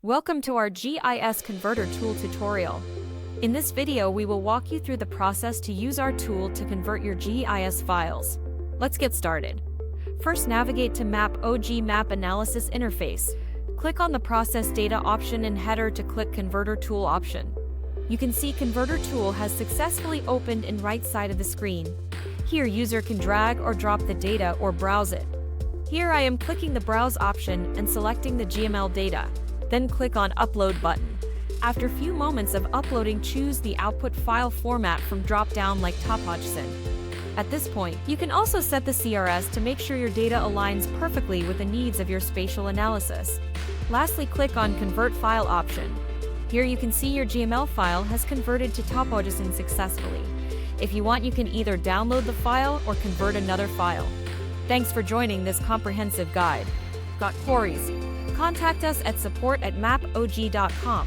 Welcome to our GIS Converter Tool tutorial. In this video, we will walk you through the process to use our tool to convert your GIS files. Let's get started. First, navigate to MAPOG Map Analysis interface. Click on the Process Data option in header to click Converter Tool option. You can see Converter Tool has successfully opened in right side of the screen. Here, user can drag or drop the data or browse it. Here I am clicking the Browse option and selecting the GML data. Then click on Upload button. After a few moments of uploading, choose the output file format from drop-down like TopoJSON. At this point, you can also set the CRS to make sure your data aligns perfectly with the needs of your spatial analysis. Lastly, click on Convert File option. Here you can see your GML file has converted to TopoJSON successfully. If you want, you can either download the file or convert another file. Thanks for joining this comprehensive guide. Got queries? Contact us at support@mapog.com.